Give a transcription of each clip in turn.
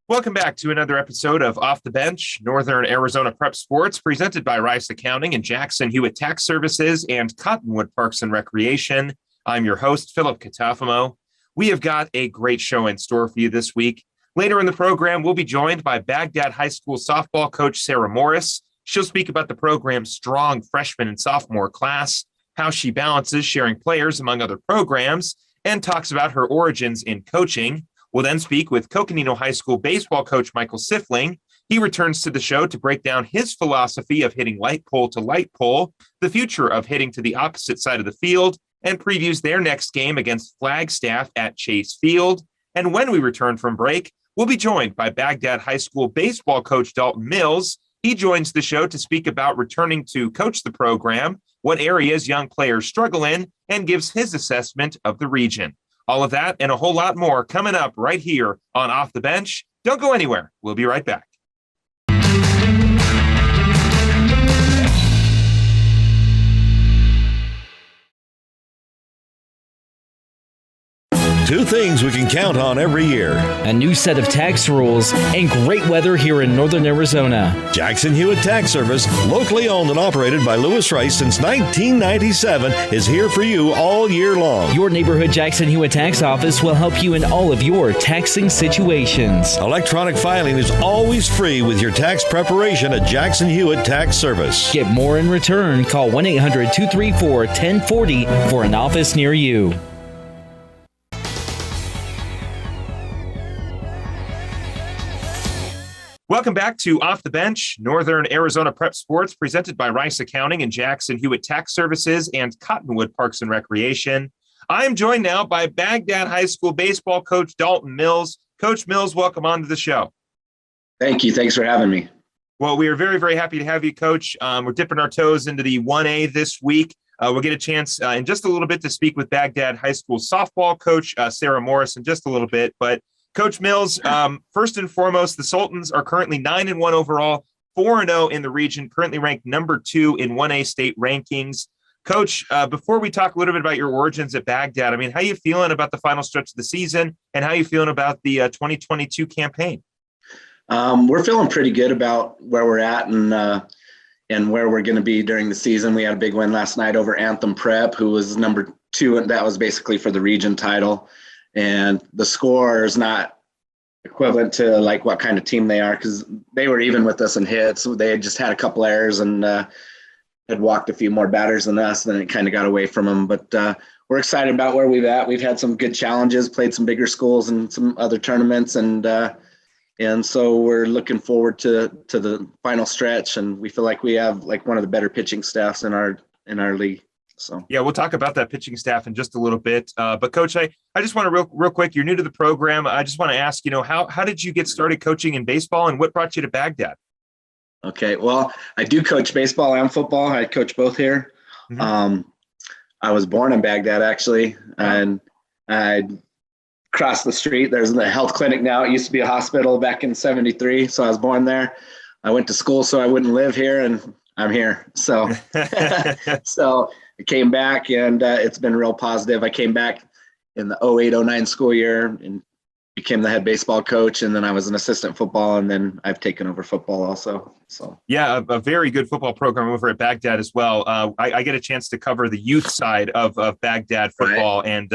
Welcome back to another episode of Off the Bench, Northern Arizona Prep Sports, presented by Rice Accounting and Jackson Hewitt Tax Services and Cottonwood Parks and Recreation. I'm your host, Philip Catalfamo. We have got a great show in store for you this week. Later in the program, we'll be joined by Bagdad High School softball coach Sarah Morris. She'll speak about the program's strong freshman and sophomore class, how she balances sharing players among other programs, and talks about her origins in coaching. We'll then speak with Coconino High School baseball coach Michael Sifling. He returns to the show to break down his philosophy of hitting light pole to light pole, the future of hitting to the opposite side of the field, and previews their next game against Flagstaff at Chase Field. And when we return from break, we'll be joined by Bagdad High School baseball coach Dalton Mills. He joins the show to speak about returning to coach the program, what areas young players struggle in, and gives his assessment of the region. All of that and a whole lot more coming up right here on Off the Bench. Don't go anywhere. We'll be right back. Two things we can count on every year: a new set of tax rules and great weather here in Northern Arizona. Jackson Hewitt Tax Service, locally owned and operated by Lewis Rice since 1997, is here for you all year long. Your neighborhood Jackson Hewitt Tax Office will help you in all of your taxing situations. Electronic filing is always free with your tax preparation at Jackson Hewitt Tax Service. Get more in return. Call 1-800-234-1040 for an office near you. Welcome back to Off the Bench, Northern Arizona Prep Sports, presented by Rice Accounting and Jackson Hewitt Tax Services and Cottonwood Parks and Recreation. I'm joined now by Bagdad High School baseball coach Dalton Mills. Coach Mills, welcome on to the show. Thank you. Thanks for having me. Well, we are very, very happy to have you, Coach. We're dipping our toes into the 1A this week. We'll get a chance in just a little bit to speak with Bagdad High School softball coach Sarah Morris in just a little bit, but Coach Mills, first and foremost, the Sultans are currently 9-1 overall, 4-0 in the region, currently ranked number 2 in 1A state rankings. Coach, before we talk a little bit about your origins at Bagdad, I mean, how are you feeling about the final stretch of the season, and how are you feeling about the 2022 campaign? We're feeling pretty good about where we're at and where we're going to be during the season. We had a big win last night over Anthem Prep, who was number 2, and that was basically for the region title. And the score is not equivalent to like what kind of team they are, because they were even with us in hits. They had just had a couple errors and had walked a few more batters than us, and then it kind of got away from them. But we're excited about where we've at. We've had some good challenges, played some bigger schools and some other tournaments, and so we're looking forward to the final stretch. And we feel like we have like one of the better pitching staffs in our league. So yeah, we'll talk about that pitching staff in just a little bit. But Coach, I just want to real quick, you're new to the program. I just want to ask, how did you get started coaching in baseball, and what brought you to Bagdad? Okay, well, I do coach baseball and football. I coach both here. Mm-hmm. I was born in Bagdad, actually, and I crossed the street. There's a health clinic now. It used to be a hospital back in '73, so I was born there. I went to school so I wouldn't live here, and I'm here. So so I came back, and it's been real positive. I came back in the 08-09 school year and became the head baseball coach, and then I was an assistant football, and then I've taken over football also. So yeah, a very good football program over at Bagdad as well. I get a chance to cover the youth side of Bagdad football, right. And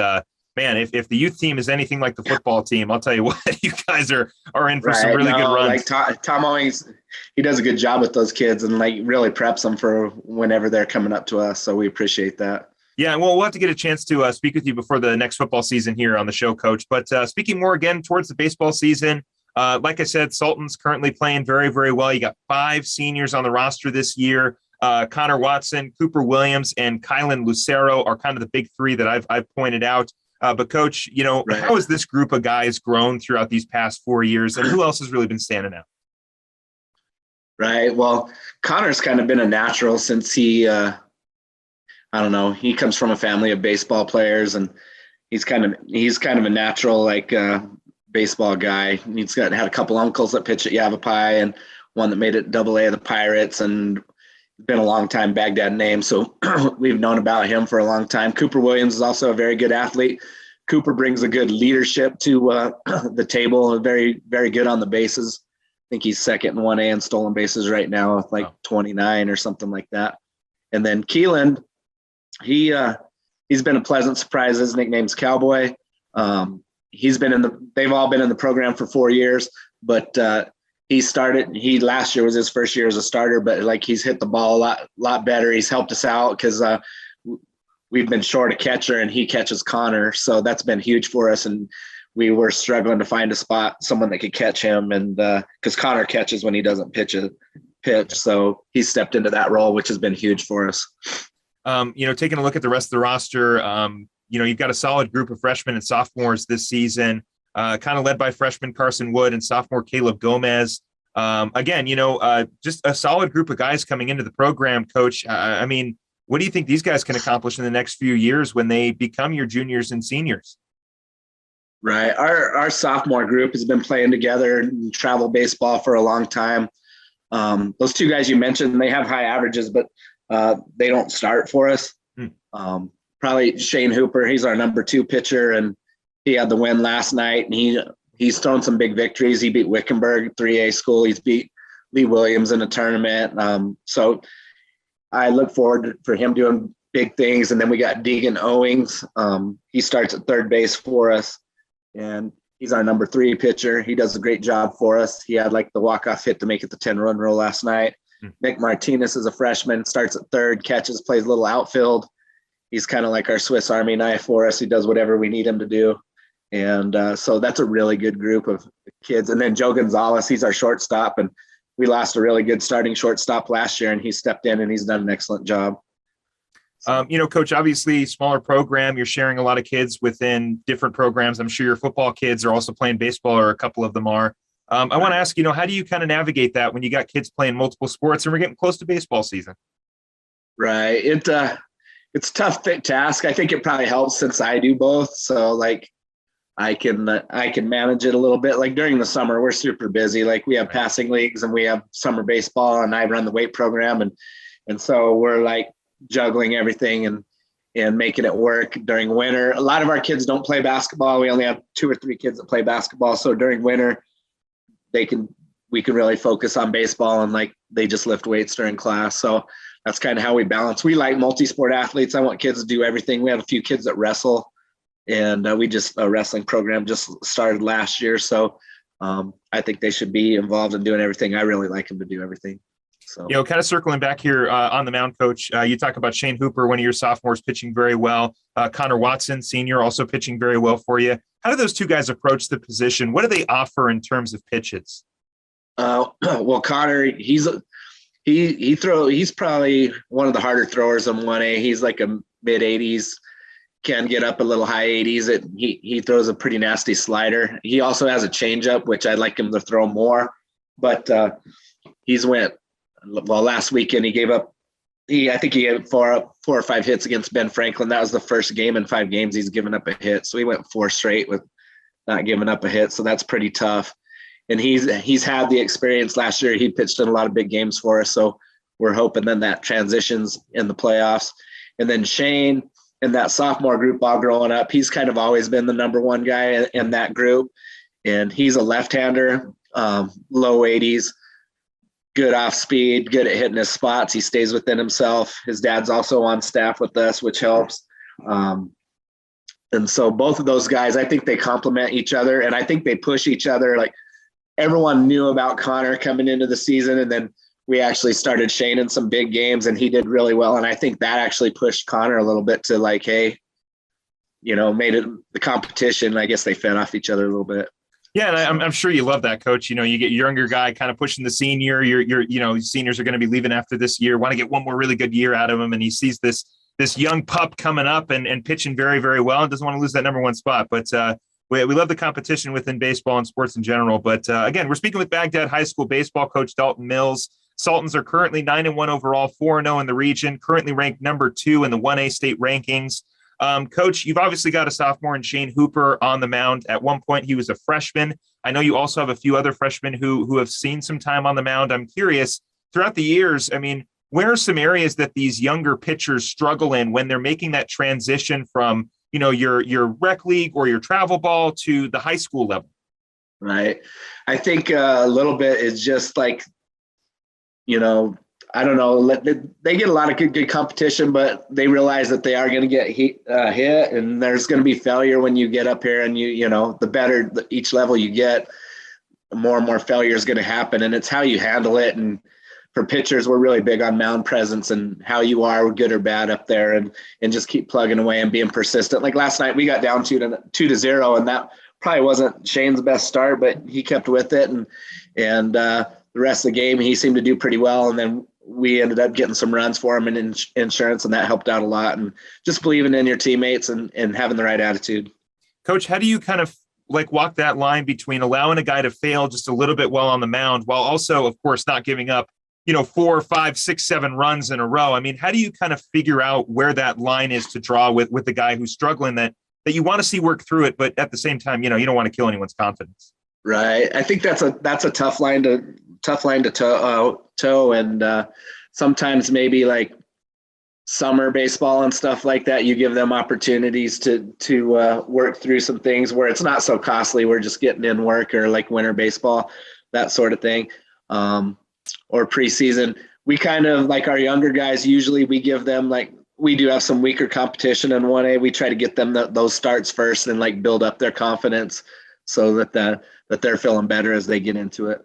man, if the youth team is anything like the football team, I'll tell you what, you guys are in for some really good runs. Like Tom always, he does a good job with those kids and like really preps them for whenever they're coming up to us. So we appreciate that. Yeah, well, we'll have to get a chance to speak with you before the next football season here on the show, Coach. But speaking more again towards the baseball season, like I said, Sultan's currently playing very, very well. You got 5 seniors on the roster this year. Conor Watson, Cooper Williams, and Kylan Lucero are kind of the big 3 that I've pointed out. But Coach, right. How has this group of guys grown throughout these past 4 years, and who else has really been standing out? Right. Well, Connor's kind of been a natural since he, I don't know, he comes from a family of baseball players, and he's kind of a natural, like baseball guy. He's had a couple uncles that pitch at Yavapai and one that made it AA of the Pirates, and been a long time Baghdad name. So we've known about him for a long time. Cooper Williams is also a very good athlete. Cooper brings a good leadership to the table. Very, very good on the bases. I think he's second in 1A in stolen bases right now with 29 or something like that. And then Keelan, he's been a pleasant surprise. His nickname's Cowboy. They've all been in the program for 4 years, but last year was his first year as a starter, but he's hit the ball a lot better. He's helped us out because we've been short a catcher and he catches Connor. So that's been huge for us. And we were struggling to find someone that could catch him. And because Connor catches when he doesn't pitch. So he stepped into that role, which has been huge for us. Taking a look at the rest of the roster, you've got a solid group of freshmen and sophomores this season, kind of led by freshman Carson Wood and sophomore Caleb Gomez. Just a solid group of guys coming into the program, Coach. What do you think these guys can accomplish in the next few years when they become your juniors and seniors? Right. Our sophomore group has been playing together in travel baseball for a long time. Those two guys you mentioned, they have high averages, but they don't start for us. Probably Shane Hooper. He's our number 2 pitcher, and he had the win last night, and he's thrown some big victories. He beat Wickenburg 3A school. He's beat Lee Williams in a tournament. So I look forward for him doing big things. And then we got Deegan Owings. He starts at third base for us, and he's our number 3 pitcher. He does a great job for us. He had the walk-off hit to make it the 10-run roll last night. Nick Martinez is a freshman, starts at third, catches, plays a little outfield. He's kind of like our Swiss Army knife for us. He does whatever we need him to do. And so that's a really good group of kids. And then Joe Gonzalez, he's our shortstop, and we lost a really good starting shortstop last year, and he stepped in and he's done an excellent job. Coach, obviously smaller program, you're sharing a lot of kids within different programs. I'm sure your football kids are also playing baseball, or a couple of them are. I want to ask, how do you kind of navigate that when you got kids playing multiple sports and we're getting close to baseball season? Right. It's a tough task. I think it probably helps since I do both. So I can manage it a little bit. During the summer, we're super busy. We have passing leagues and we have summer baseball, and I run the weight program. And so we're juggling everything and making it work during winter. A lot of our kids don't play basketball. We only have 2 or 3 kids that play basketball. So during winter, we can really focus on baseball, and they just lift weights during class. So that's kind of how we balance. We like multi-sport athletes. I want kids to do everything. We have a few kids that wrestle, and a wrestling program just started last year. So I think they should be involved in doing everything. I really like them to do everything. So, kind of circling back here on the mound, Coach, you talk about Shane Hooper, one of your sophomores, pitching very well. Conor Watson, senior, also pitching very well for you. How do those two guys approach the position? What do they offer in terms of pitches? Well, Conor, he's probably one of the harder throwers in 1A. He's a mid 80s, can get up a little high 80s. He throws a pretty nasty slider. He also has a changeup, which I'd like him to throw more. But last weekend he gave up. I think he had 4 or 5 hits against Ben Franklin. That was the first game in 5 games he's given up a hit. So he went 4 straight with not giving up a hit. So that's pretty tough. And he's had the experience last year. He pitched in a lot of big games for us. So we're hoping then that transitions in the playoffs. And then Shane and that sophomore group all growing up, he's kind of always been the number 1 guy in that group. And he's a left-hander, low 80s. Good off speed, good at hitting his spots. He stays within himself. His dad's also on staff with us, which helps. And so both of those guys, I think they complement each other, and I think they push each other. Everyone knew about Conor coming into the season, and then we actually started Shane in some big games, and he did really well. And I think that actually pushed Conor a little bit to hey, made it the competition. I guess they fed off each other a little bit. Yeah, and I'm sure you love that, Coach. You get your younger guy kind of pushing the senior. Seniors are going to be leaving after this year. Want to get one more really good year out of him, and he sees this young pup coming up and pitching very, very well, and doesn't want to lose that number 1 spot. But we love the competition within baseball and sports in general. But again, we're speaking with Baghdad High School baseball coach Dalton Mills. Sultans are currently 9-1 overall, 4-0 in the region, currently ranked number 2 in the 1A state rankings. Coach, you've obviously got a sophomore in Shane Hooper on the mound. At one point, he was a freshman. I know you also have a few other freshmen who have seen some time on the mound. I'm curious, throughout the years, where are some areas that these younger pitchers struggle in when they're making that transition from your rec league or your travel ball to the high school level? Right. I think a little bit is just like, I don't know. They get a lot of good competition, but they realize that they are going to get hit, and there's going to be failure when you get up here. And the better each level you get, more and more failure is going to happen, and it's how you handle it. And for pitchers, we're really big on mound presence and how you are, good or bad, up there, and just keep plugging away and being persistent. Like last night, we got down 2-0, and that probably wasn't Shane's best start, but he kept with it, and the rest of the game he seemed to do pretty well. And then we ended up getting some runs for him in insurance, and that helped out a lot. And just believing in your teammates and having the right attitude. Coach, how do you kind of walk that line between allowing a guy to fail just a little bit while on the mound, while also, of course, not giving up, 4, 5, 6, 7 runs in a row? I mean, how do you kind of figure out where that line is to draw with the guy who's struggling that you want to see work through it, but at the same time, you don't want to kill anyone's confidence? Right. I think that's a tough line to toe. And sometimes maybe like summer baseball and stuff like that, you give them opportunities to work through some things where it's not so costly. We're just getting in work, or like winter baseball, that sort of thing. Or preseason, we kind of like our younger guys, usually we give them, like, we do have some weaker competition in 1A. We try to get them those starts first and build up their confidence so that they're feeling better as they get into it.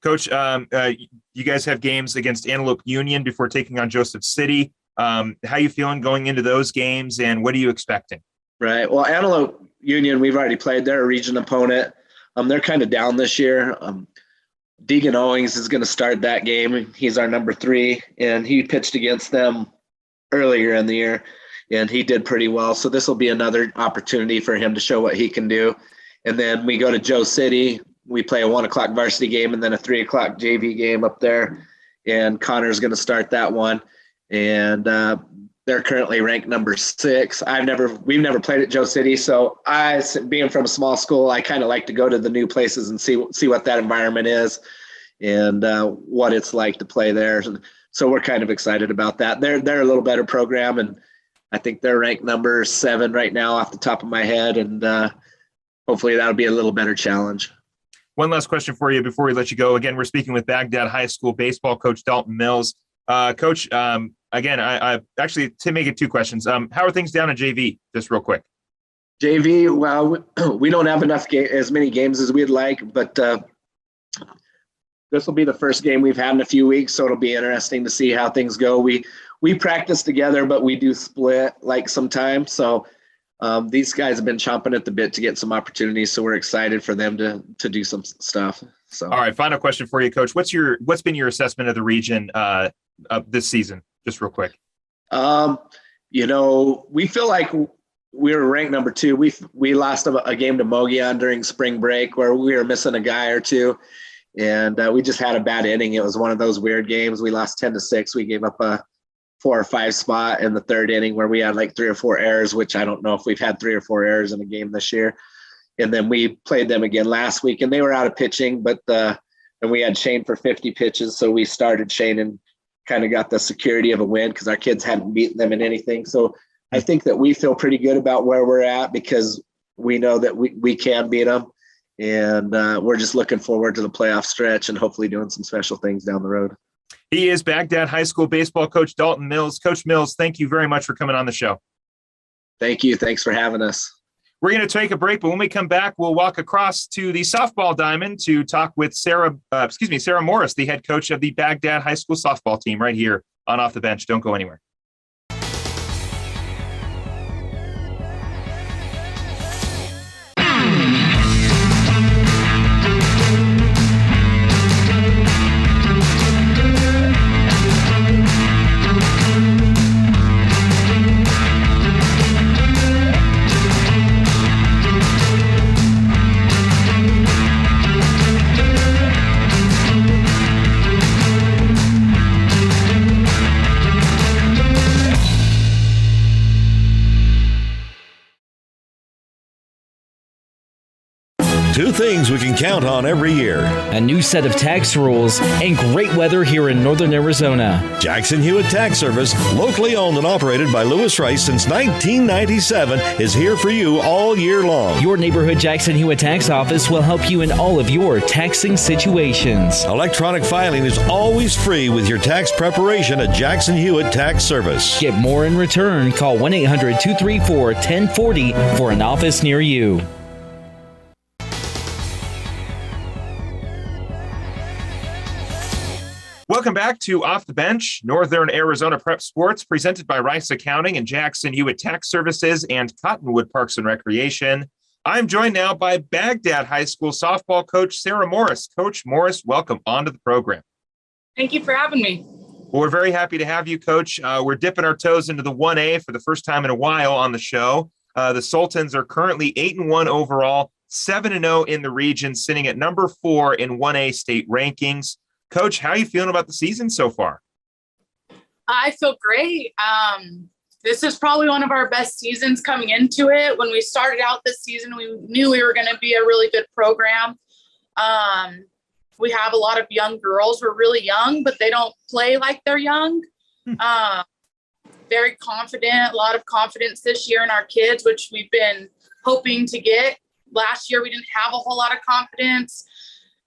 Coach, you guys have games against Antelope Union before taking on Joseph City. How you feeling going into those games, and what are you expecting? Right. Well, Antelope Union, we've already played. They're a region opponent. They're kind of down this year. Deegan Owings is going to start that game. He's our number 3, and he pitched against them earlier in the year, and he did pretty well. So this will be another opportunity for him to show what he can do. And then we go to Joe City. We play a 1:00 varsity game and then a 3:00 JV game up there. And Connor's going to start that one. And they're currently ranked number 6. We've never played at Joe City. So being from a small school, I kind of like to go to the new places and see what that environment is and what it's like to play there. So we're kind of excited about that. They're a little better program, and I think they're ranked number 7 right now off the top of my head. And hopefully that'll be a little better challenge. One last question for you before we let you go. Again, we're speaking with Baghdad High School baseball coach Dalton Mills. Coach, again, I actually, to make it 2 questions. How are things down at JV? Just real quick. JV, well, we don't have as many games as we'd like, but this will be the first game we've had in a few weeks, so it'll be interesting to see how things go. We practice together, but we do split sometimes. So these guys have been chomping at the bit to get some opportunities, so we're excited for them to do some stuff. So, all right, final question for you, Coach. What's been your assessment of the region this season? Just real quick. We feel like we were ranked number 2. We lost a game to Mogollon during spring break where we were missing a guy or two, and we just had a bad inning. It was one of those weird games. We lost 10-6. We gave up a 4 or 5 spot in the 3rd inning where we had 3 or 4 errors, which I don't know if we've had 3 or 4 errors in a game this year. And then we played them again last week, and they were out of pitching, and we had Shane for 50 pitches. So we started Shane and kind of got the security of a win because our kids hadn't beaten them in anything. So I think that we feel pretty good about where we're at because we know that we can beat them. And we're just looking forward to the playoff stretch and hopefully doing some special things down the road. He is Baghdad High School baseball coach Dalton Mills. Coach Mills, thank you very much for coming on the show. Thank you. Thanks for having us. We're going to take a break, but when we come back, we'll walk across to the softball diamond to talk with Sarah Morris, the head coach of the Baghdad High School softball team, right here on Off the Bench. Don't go anywhere. two things we can count on every year: a new set of tax rules and great weather here in northern Arizona. Jackson Hewitt Tax Service, locally owned and operated by Lewis Rice since 1997, is here for you all year long. Your neighborhood Jackson Hewitt Tax Office will help you in all of your taxing situations. Electronic filing is always free with your tax preparation at Jackson Hewitt Tax Service. Get more in return. Call 1-800-234-1040 for an office near you. Welcome back to Off the Bench, Northern Arizona Prep Sports, presented by Rice Accounting and Jackson Hewitt Tax Services and Cottonwood Parks and Recreation. I'm joined now by Bagdad High School softball coach Sarah Morris. Coach Morris, welcome onto the program. Thank you for having me. Well, we're very happy to have you, Coach. We're dipping our toes into the 1A for the first time in a while on the show. The Sultans are currently 8-1 overall, 7-0 in the region, sitting at number 4 in 1A state rankings. Coach, how are you feeling about the season so far? I feel great. This is probably one of our best seasons coming into it. When we started out this season, we knew we were going to be a really good program. We have a lot of young girls. We're really young, but they don't play like they're young. Very confident, a lot of confidence this year in our kids, which we've been hoping to get. Last year, we didn't have a whole lot of confidence.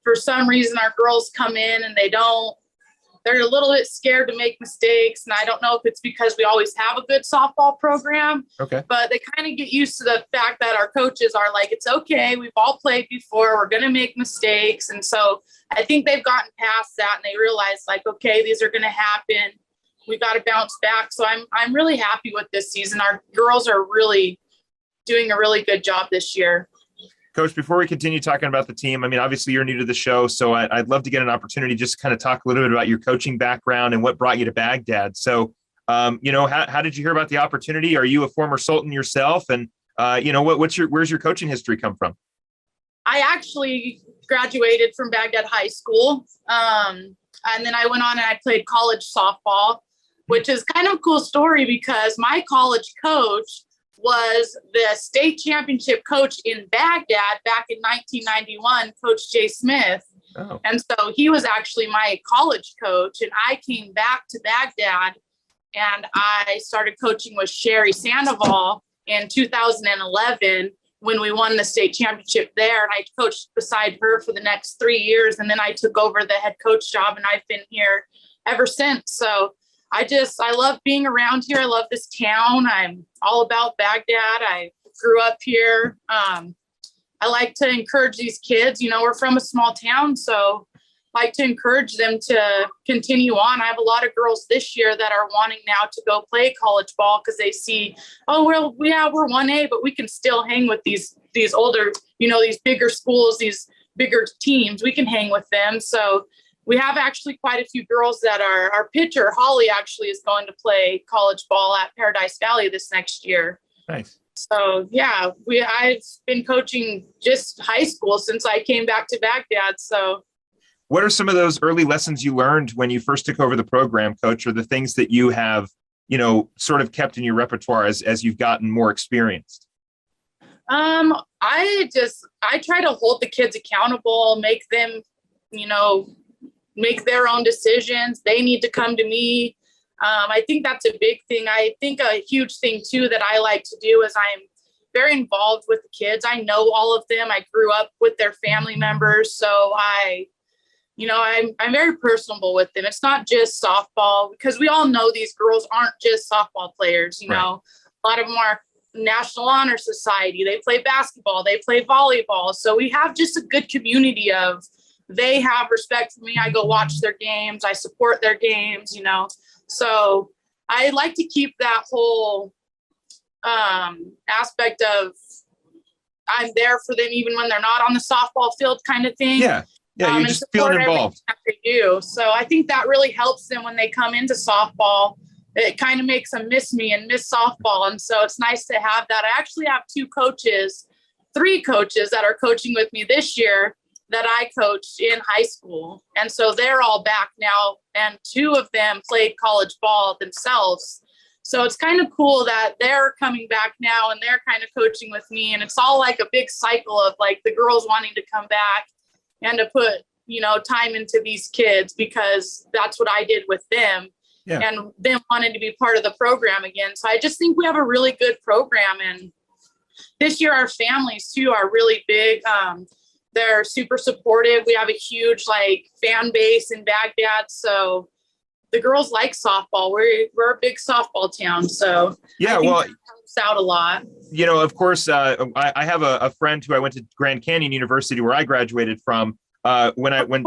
For some reason, our girls come in and they're a little bit scared to make mistakes. And I don't know if it's because we always have a good softball program, Okay. but they kind of get used to the fact that our coaches are like, it's okay. We've all played before. We're going to make mistakes. And so I think they've gotten past that and they realize like, okay, these are going to happen. We got to bounce back. So I'm really happy with this season. Our girls are really doing a really good job this year. Coach, before we continue talking about the team, I mean, obviously you're new to the show, so I'd love to get an opportunity just to kind of talk a little bit about your coaching background and what brought you to Baghdad. So, how did you hear about the opportunity? Are you a former Sultan yourself? And, where's your coaching history come from? I actually graduated from Bagdad High School. And then I went on and I played college softball, which is kind of a cool story because my college coach was the state championship coach in Baghdad back in 1991, Coach Jay Smith. Oh. And so he was actually my college coach. And I came back to Baghdad and I started coaching with Sherry Sandoval in 2011 when we won the state championship there. And I coached beside her for the next 3 years. And then I took over the head coach job and I've been here ever since. So I love being around here. I love this town. I'm all about Baghdad. I grew up here. I like to encourage these kids. We're from a small town, so I like to encourage them to continue on. I have a lot of girls this year that are wanting now to go play college ball because they see, we're 1A, but we can still hang with these older, these bigger schools, these bigger teams. We can hang with them. So we have actually quite a few girls that our pitcher, Holly, actually is going to play college ball at Paradise Valley this next year. Nice. So, yeah, I've been coaching just high school since I came back to Baghdad. So What are some of those early lessons you learned when you first took over the program, Coach, or the things that you have, sort of kept in your repertoire as you've gotten more experienced? I try to hold the kids accountable, make them, make their own decisions. They need to come to me. I think that's a big thing. I think a huge thing too that I like to do is I'm very involved with the kids. I know all of them. I grew up with their family members. So I'm very personable with them. It's not just softball because we all know these girls aren't just softball players. Right. A lot of them are National Honor Society. They play basketball. They play volleyball. So we have just a good community of they have respect for me. I go watch their games. I support their games, So I like to keep that whole aspect of I'm there for them even when they're not on the softball field kind of thing. Yeah, you're just feeling involved. That they do. So I think that really helps them when they come into softball. It kind of makes them miss me and miss softball. And so it's nice to have that. I actually have 3 coaches that are coaching with me this year that I coached in high school. And so they're all back now. And 2 of them played college ball themselves. So it's kind of cool that they're coming back now and they're kind of coaching with me. And it's all like a big cycle of like the girls wanting to come back and to put, time into these kids, because that's what I did with them. Yeah. And them wanting to be part of the program again. So I just think we have a really good program. And this year, our families too are really big. They're super supportive. We have a huge fan base in Baghdad. So the girls like softball. We're a big softball town. So yeah, well, it helps out a lot. Of course, I have a friend who I went to Grand Canyon University, where I graduated from. When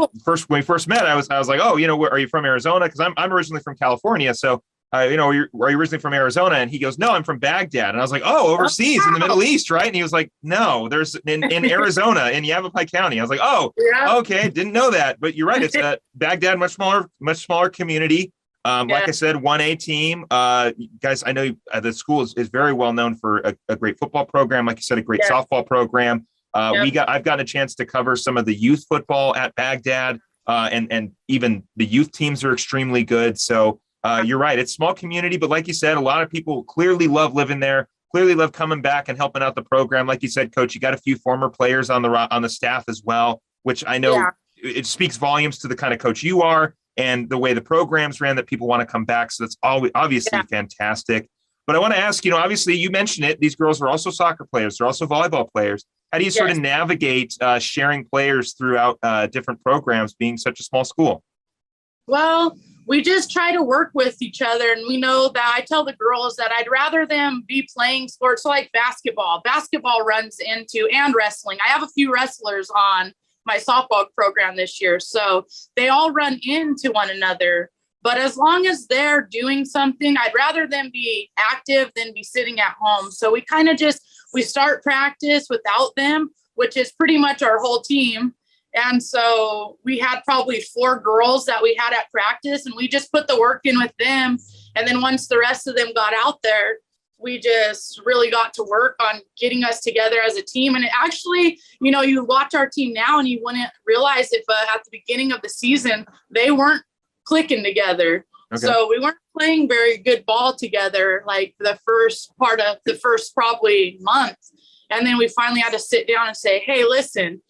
we first met, I was like, oh, are you from Arizona? Because I'm originally from California. So, are you originally from Arizona? And he goes, no, I'm from Baghdad. And I was like, oh, overseas in the Middle East, right? And he was like, no, there's in Arizona in Yavapai County. I was like, oh, yeah. Okay, didn't know that. But you're right. It's Baghdad, much smaller community. Like I said, 1A team. Guys, I know the school is very well known for a great football program. Like you said, a great softball program. I've gotten a chance to cover some of the youth football at Baghdad, and even the youth teams are extremely good. So you're right. It's small community, but like you said, a lot of people clearly love living there, clearly love coming back and helping out the program. Like you said, Coach, you got a few former players on the staff as well, which I know it speaks volumes to the kind of coach you are and the way the programs ran, that people want to come back. So that's obviously fantastic. But I want to ask, obviously you mentioned it, these girls are also soccer players. They're also volleyball players. How do you sort of navigate sharing players throughout different programs, being such a small school? Well, we just try to work with each other. And we know that I tell the girls that I'd rather them be playing sports like basketball. Basketball runs into, and wrestling. I have a few wrestlers on my softball program this year. So they all run into one another. But as long as they're doing something, I'd rather them be active than be sitting at home. So we kind of we start practice without them, which is pretty much our whole team. And so we had probably 4 girls that we had at practice, and we just put the work in with them. And then once the rest of them got out there, we just really got to work on getting us together as a team. And it actually, you watch our team now and you wouldn't realize it, but at the beginning of the season, they weren't clicking together. Okay. So we weren't playing very good ball together, like the first part of the first probably month. And then we finally had to sit down and say, hey, listen,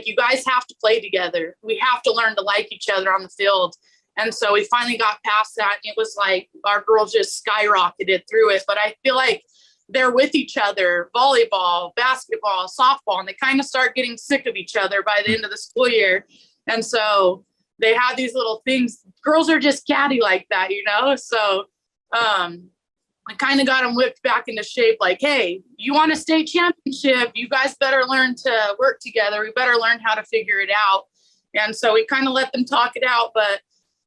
you guys have to play together. We have to learn to like each other on the field. And so we finally got past that. And it was like our girls just skyrocketed through it. But I feel like they're with each other, volleyball, basketball, softball, and they kind of start getting sick of each other by the end of the school year. And so they have these little things. Girls are just catty like that, So I kind of got them whipped back into shape. Like, hey, you want a state championship? You guys better learn to work together. We better learn how to figure it out. And so we kind of let them talk it out. But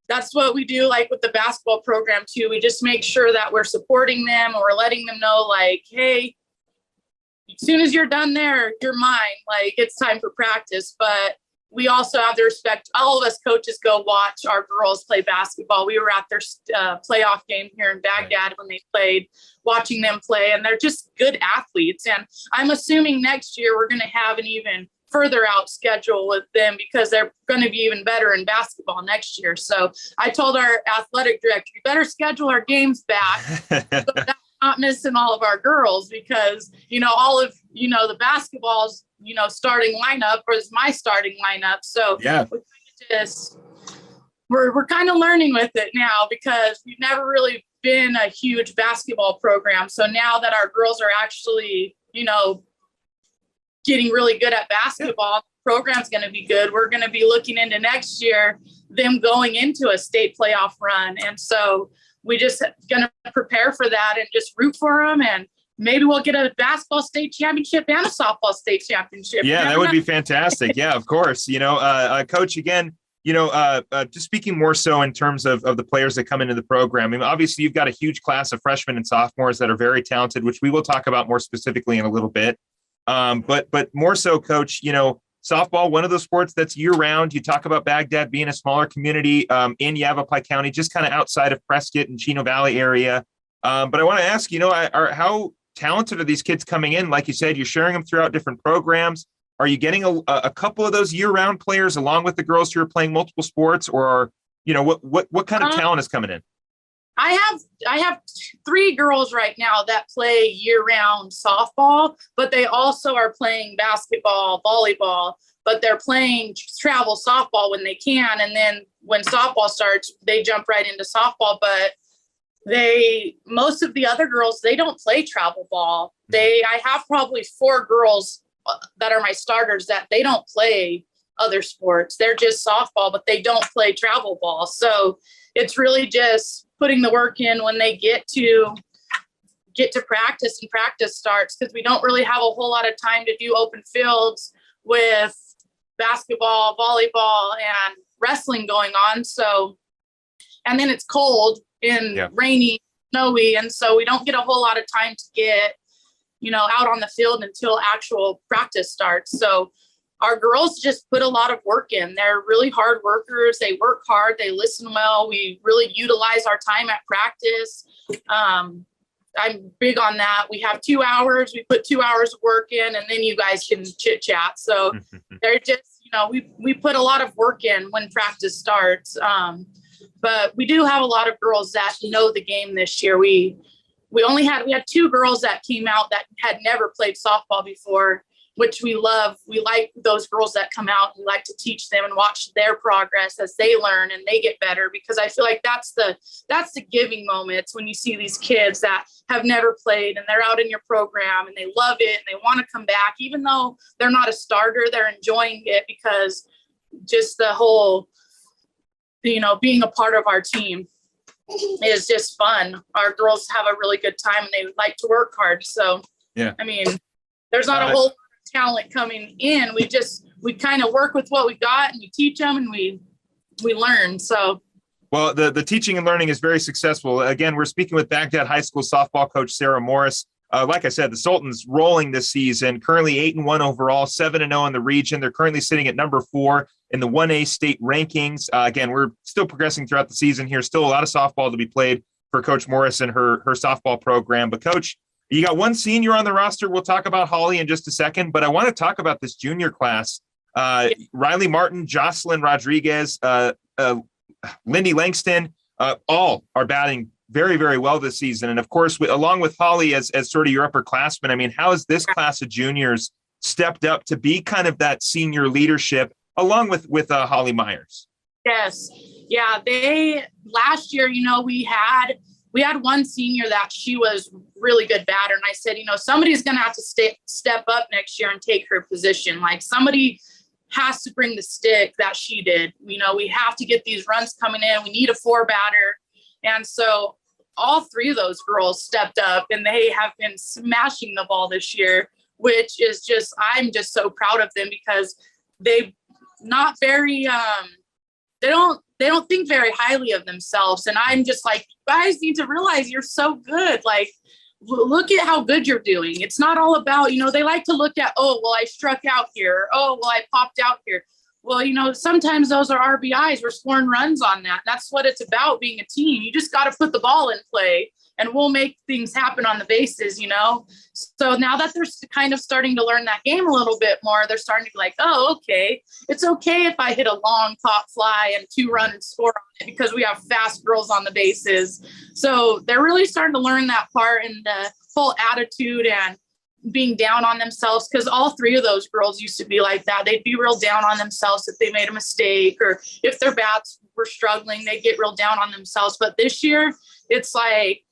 that's what we do, with the basketball program too. We just make sure that we're supporting them, and we're letting them know, hey, as soon as you're done there, you're mine. It's time for practice. But we also have the respect. All of us coaches go watch our girls play basketball. We were at their playoff game here in Baghdad when they played, watching them play, and they're just good athletes. And I'm assuming next year we're going to have an even further out schedule with them, because they're going to be even better in basketball next year. So I told our athletic director, you better schedule our games back. So that's not missing all of our girls, because, all of, the basketball's, starting lineup is my starting lineup. So we're kind of learning with it now, because we've never really been a huge basketball program. So now that our girls are actually, getting really good at basketball, the program's going to be good. We're going to be looking into next year, them going into a state playoff run. And so we just going to prepare for that and just root for them. And maybe we'll get a basketball state championship and a softball state championship. Yeah, that would be fantastic. Yeah, of course. Coach, again, just speaking more so in terms of the players that come into the program. Obviously, you've got a huge class of freshmen and sophomores that are very talented, which we will talk about more specifically in a little bit. But more so, Coach, softball, one of those sports that's year round. You talk about Baghdad being a smaller community in Yavapai County, just kind of outside of Prescott and Chino Valley area. But I want to ask, how talented are these kids coming in? Like you said, you're sharing them throughout different programs. Are you getting a couple of those year round players along with the girls who are playing multiple sports, or what kind of talent is coming in? I have 3 girls right now that play year-round softball, but they also are playing basketball, volleyball, but they're playing travel softball when they can. And then when softball starts, they jump right into softball. But most of the other girls, they don't play travel ball. I have probably 4 girls that are my starters that they don't play other sports. They're just softball, but they don't play travel ball. So it's really just putting the work in when they get to practice and practice starts, because we don't really have a whole lot of time to do open fields with basketball, volleyball, and wrestling going on. So, and then it's cold and rainy, snowy. And so we don't get a whole lot of time to get, out on the field until actual practice starts. So our girls just put a lot of work in. They're really hard workers. They work hard. They listen well. We really utilize our time at practice. I'm big on that. We have 2 hours. We put 2 hours of work in, and then you guys can chit chat. So they're just, we put a lot of work in when practice starts. But we do have a lot of girls that know the game this year. We had 2 girls that came out that had never played softball before, which we love. We like those girls that come out. We like to teach them and watch their progress as they learn and they get better, because I feel like that's the giving moments when you see these kids that have never played and they're out in your program and they love it and they want to come back, even though they're not a starter. They're enjoying it because just the whole, being a part of our team is just fun. Our girls have a really good time and they like to work hard. So, there's not a whole lot of talent coming in. We kind of work with what we got and we teach them and we learn. So, well, the teaching and learning is very successful. Again, we're speaking with Baghdad High School softball coach Sarah Morris. Like I said, the Sultans rolling this season, currently 8-1 overall, 7-0 in the region. They're currently sitting at number 4 in the 1A state rankings. Again, we're still progressing throughout the season here. Still a lot of softball to be played for Coach Morris and her softball program. But Coach, you got one senior on the roster. We'll talk about Holly in just a second, but I want to talk about this junior class. Riley Martin, Jocelyn Rodriguez, Lindy Langston, all are batting very, very well this season. And of course, along with Holly as sort of your upperclassmen, how has this class of juniors stepped up to be kind of that senior leadership along with Holly Myers? Yes. Yeah. Last year, we had one senior that she was really good batter. And I said, somebody's going to have to step up next year and take her position. Like, somebody has to bring the stick that she did. We have to get these runs coming in. We need a 4 batter. And so all 3 of those girls stepped up and they have been smashing the ball this year, which is I'm just so proud of them, because they not very, they don't think very highly of themselves. And I'm just like, you guys need to realize you're so good. Like, look at how good you're doing. It's not all about, they like to look at, oh, well, I struck out here. Oh, well, I popped out here. Well, sometimes those are RBIs. We're scoring runs on that. That's what it's about, being a team. You just got to put the ball in play and we'll make things happen on the bases, So now that they're kind of starting to learn that game a little bit more, they're starting to be like, oh, okay, it's okay if I hit a long pop fly and 2-run and score on it, because we have fast girls on the bases. So they're really starting to learn that part, and the whole attitude and being down on themselves, because all 3 of those girls used to be like that. They'd be real down on themselves if they made a mistake, or if their bats were struggling, they'd get real down on themselves. But this year, it's like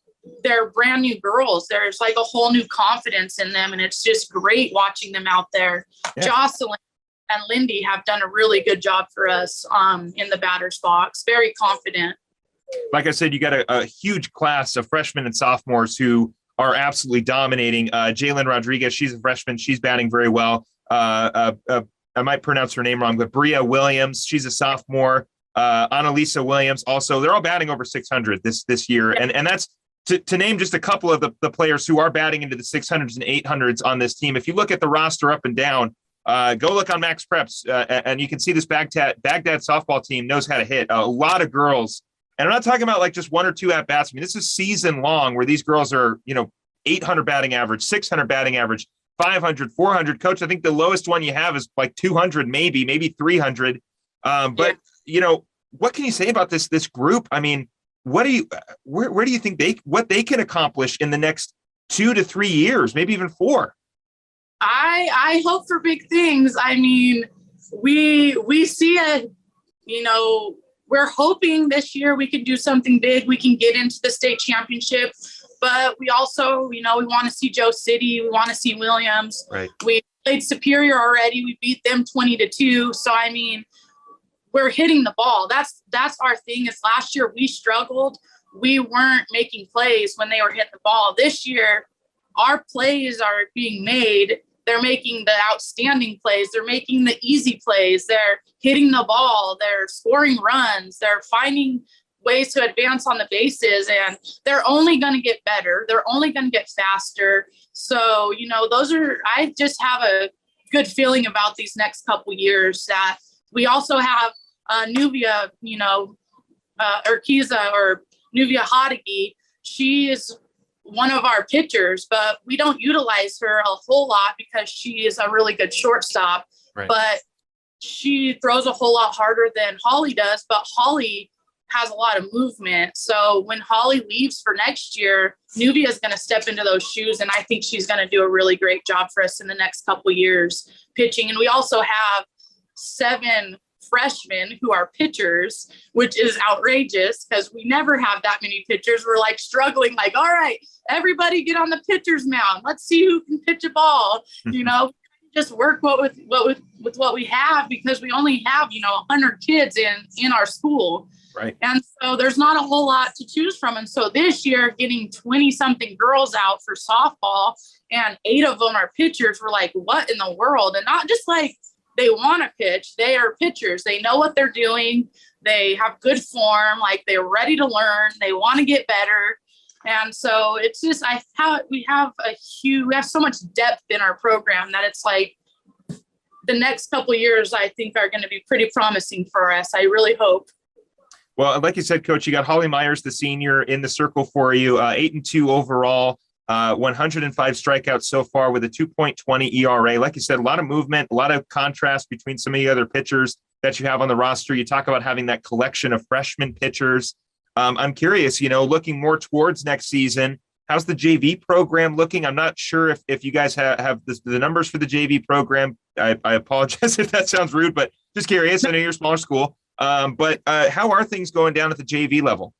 they're brand new girls. There's like a whole new confidence in them, and it's just great watching them out there. Yeah. Jocelyn and Lindy have done a really good job for us in the batter's box. Very confident. Like I said, you got a huge class of freshmen and sophomores who are absolutely dominating. Jalen Rodriguez, she's a freshman. She's batting very well. I might pronounce her name wrong, but Bria Williams, she's a sophomore. Annalisa Williams, also, they're all batting over 600 this year. And that's to name just a couple of the players who are batting into the 600s and 800s on this team. If you look at the roster up and down, go look on Max Preps, and you can see this Baghdad softball team knows how to hit. A lot of girls. And I'm not talking about like just 1 or 2 at-bats. This is season long where these girls are, 800 batting average, 600 batting average, 500, 400. Coach, I think the lowest one you have is like 200, maybe 300. But what can you say about this group? where do you think what they can accomplish in the next 2 to 3 years, maybe even 4? I hope for big things. I mean, we see we're hoping this year we can do something big. We can get into the state championship, but we also, we want to see Joe City. We want to see Williams. Right. We played Superior already. We beat them 20-2. So, I mean, we're hitting the ball. That's our thing. Is last year we struggled. We weren't making plays when they were hitting the ball. This year, our plays are being made. They're making the outstanding plays. They're making the easy plays. They're hitting the ball. They're scoring runs. They're finding ways to advance on the bases, and they're only going to get better. They're only going to get faster. So, I just have a good feeling about these next couple years. That we also have Nubia, Urquiza or Nubia Hadagi. She is one of our pitchers, but we don't utilize her a whole lot because she is a really good shortstop. Right. But she throws a whole lot harder than Holly does, but Holly has a lot of movement. So when Holly leaves for next year, Nubia is going to step into those shoes, and I think she's going to do a really great job for us in the next couple of years pitching. And we also have 7 freshmen who are pitchers, which is outrageous because we never have that many pitchers. We're like struggling, like, all right, everybody get on the pitcher's mound. Let's see who can pitch a ball. Just work with what we have, because we only have 100 kids in our school. Right. And so there's not a whole lot to choose from. And so this year, getting 20 something girls out for softball and 8 of them are pitchers, we're like, what in the world? And not just like they want to pitch, they are pitchers. They know what they're doing. They have good form, like they're ready to learn. They want to get better. And so it's just, we have so much depth in our program that it's like the next couple of years, I think, are going to be pretty promising for us. I really hope. Well, like you said, Coach, you got Holly Myers, the senior, in the circle for you, 8-2 overall, 105 strikeouts so far with a 2.20 ERA. Like you said, a lot of movement, a lot of contrast between some of the other pitchers that you have on the roster. You talk about having that collection of freshman pitchers. I'm curious, looking more towards next season, how's the JV program looking? I'm not sure if you guys have the numbers for the JV program. I apologize if that sounds rude, but just curious. I know you're a smaller school. But how are things going down at the JV level?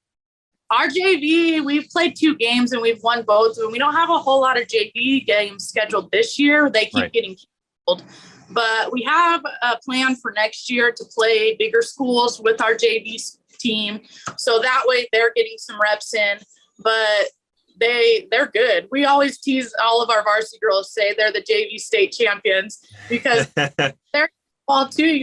Our JV, we've played 2 games and we've won both. And we don't have a whole lot of JV games scheduled this year. They keep getting canceled. But we have a plan for next year to play bigger schools with our JV team. So that way they're getting some reps in. But they're good. We always tease all of our varsity girls, say they're the JV state champions, because they're well too.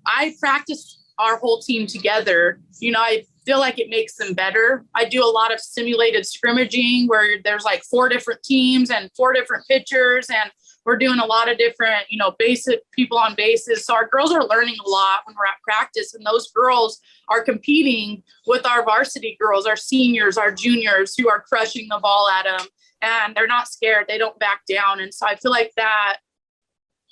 I practice our whole team together. I feel like it makes them better. I do a lot of simulated scrimmaging where there's like 4 different teams and 4 different pitchers, and we're doing a lot of different, basic people on bases. So our girls are learning a lot when we're at practice, and those girls are competing with our varsity girls, our seniors, our juniors, who are crushing the ball at them, and they're not scared. They don't back down. And so I feel like that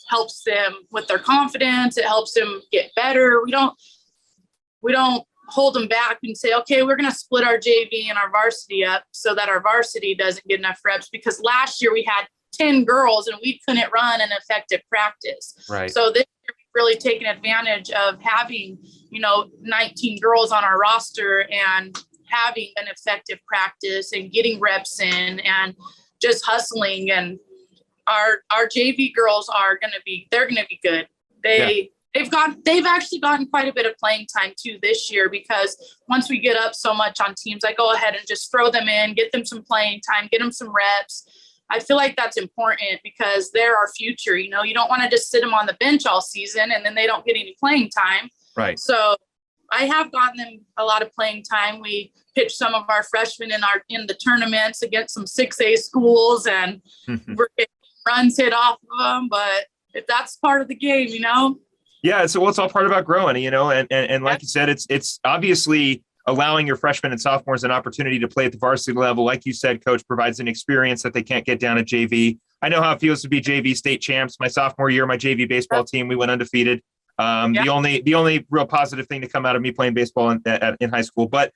helps them with their confidence. It helps them get better. We don't hold them back and say, okay, we're going to split our JV and our varsity up so that our varsity doesn't get enough reps, because last year we had 10 girls and we couldn't run an effective practice. Right. So this year we've really taken advantage of having, 19 girls on our roster and having an effective practice and getting reps in and just hustling. And our JV girls they're going to be good. They've actually gotten quite a bit of playing time too this year, because once we get up so much on teams, I go ahead and just throw them in, get them some playing time, get them some reps. I feel like that's important because they're our future. You don't want to just sit them on the bench all season and then they don't get any playing time. Right. So I have gotten them a lot of playing time. We pitched some of our freshmen in the tournaments against some 6A schools, and we're getting runs hit off of them. But if that's part of the game, Yeah, so it's all part about growing, and like you said, it's obviously allowing your freshmen and sophomores an opportunity to play at the varsity level. Like you said, Coach, provides an experience that they can't get down at JV. I know how it feels to be JV state champs. My sophomore year, my JV baseball team, we went undefeated. The only real positive thing to come out of me playing baseball in high school. But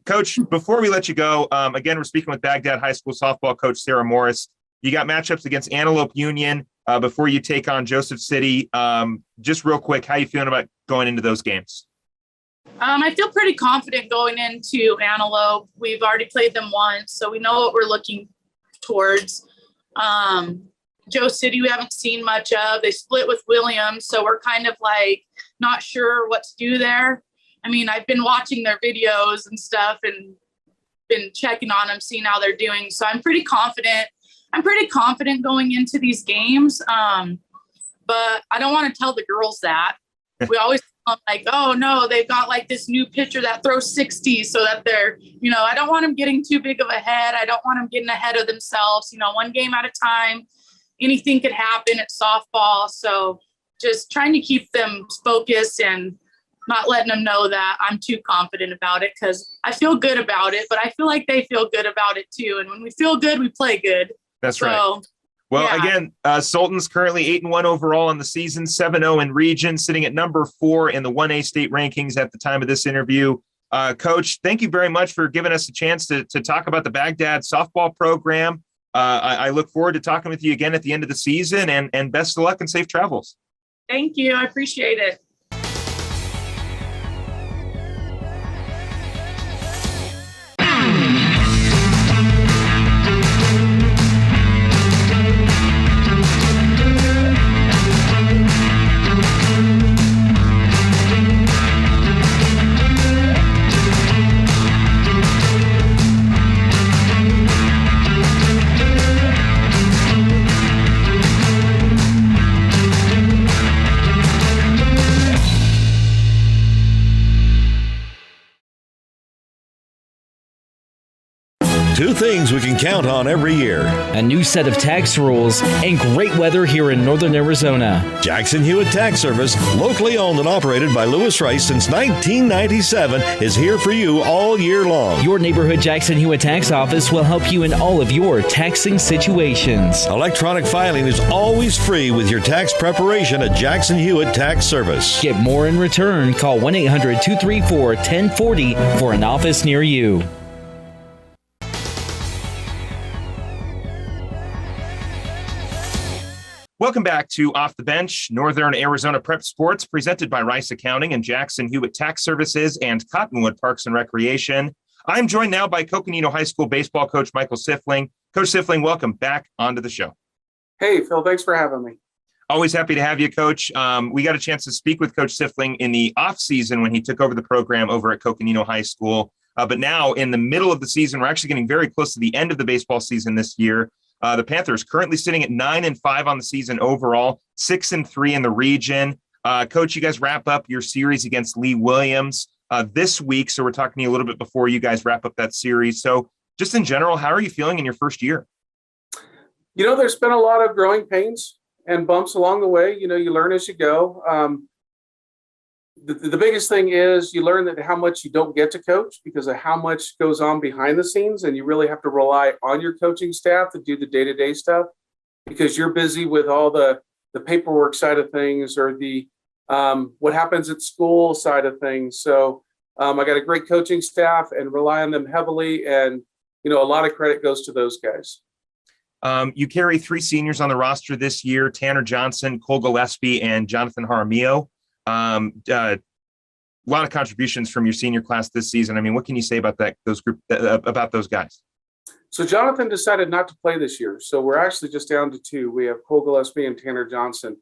Coach, before we let you go, again, we're speaking with Baghdad High School softball coach Sarah Morris. You got matchups against Antelope Union before you take on Joseph City. Just real quick, how you feeling about going into those games? I feel pretty confident going into Antelope. We've already played them once, so we know what we're looking towards. Joe City, we haven't seen much of. They split with Williams, so we're kind of like not sure what to do there. I mean, I've been watching their videos and stuff and been checking on them, seeing how they're doing. So I'm pretty confident. Going into these games. But I don't want to tell the girls that. We always tell them like, oh no, they've got like this new pitcher that throws 60 so that they're, I don't want them getting too big of a head. I don't want them getting ahead of themselves, one game at a time. Anything could happen at softball. So just trying to keep them focused and not letting them know that I'm too confident about it, because I feel good about it, but I feel like they feel good about it too. And when we feel good, we play good. That's right. Well, yeah. Again, Sultan's currently 8-1 overall on the season, 7-0 in region, sitting at number 4 in the 1A state rankings at the time of this interview. Coach, thank you very much for giving us a chance to talk about the Baghdad softball program. I look forward to talking with you again at the end of the season, and best of luck and safe travels. Thank you. I appreciate it. Two things we can count on every year: a new set of tax rules and great weather here in northern Arizona. Jackson Hewitt Tax Service, locally owned and operated by Lewis Rice since 1997, is here for you all year long. Your neighborhood Jackson Hewitt Tax Office will help you in all of your taxing situations. Electronic filing is always free with your tax preparation at Jackson Hewitt Tax Service. Get more in return. Call 1-800-234-1040 for an office near you. Welcome back to Off the Bench, Northern Arizona Prep Sports, presented by Rice Accounting and Jackson Hewitt Tax Services and Cottonwood Parks and Recreation. I'm joined now by Coconino High School baseball coach Michael Sifling. Coach Sifling, welcome back onto the show. Hey, Phil, thanks for having me. Always happy to have you, Coach. We got a chance to speak with Coach Sifling in the off-season when he took over the program over at Coconino High School. But now, in the middle of the season, we're actually getting very close to the end of the baseball season this year. The Panthers currently sitting at 9-5 on the season overall, 6-3 in the region. Coach, you guys wrap up your series against Lee Williams this week. So we're talking to you a little bit before you guys wrap up that series. So just in general, how are you feeling in your first year? There's been a lot of growing pains and bumps along the way. You learn as you go. The biggest thing is you learn that how much you don't get to coach because of how much goes on behind the scenes, and you really have to rely on your coaching staff to do the day-to-day stuff because you're busy with all the paperwork side of things or the what happens at school side of things. So I got a great coaching staff and rely on them heavily, and a lot of credit goes to those guys. You carry 3 seniors on the roster this year: Tanner Johnson, Cole Gillespie, and Jonathan Jaramillo. A lot of contributions from your senior class this season. I mean, what can you say about about those guys? So Jonathan decided not to play this year. So we're actually just down to 2. We have Cole Gillespie and Tanner Johnson.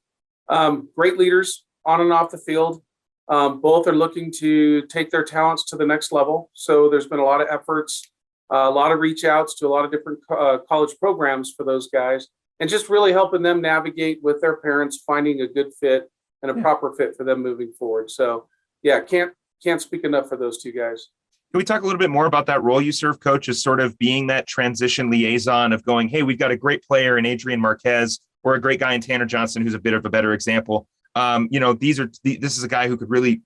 Great leaders on and off the field. Both are looking to take their talents to the next level. So there's been a lot of efforts, a lot of reach outs to a lot of different college programs for those guys, and just really helping them navigate with their parents, finding a good fit and a proper fit for them moving forward. So yeah, can't speak enough for those 2 guys. Can we talk a little bit more about that role you serve, Coach, as sort of being that transition liaison of going, hey, we've got a great player in Adrian Marquez or a great guy in Tanner Johnson, who's a bit of a better example. This is a guy who could really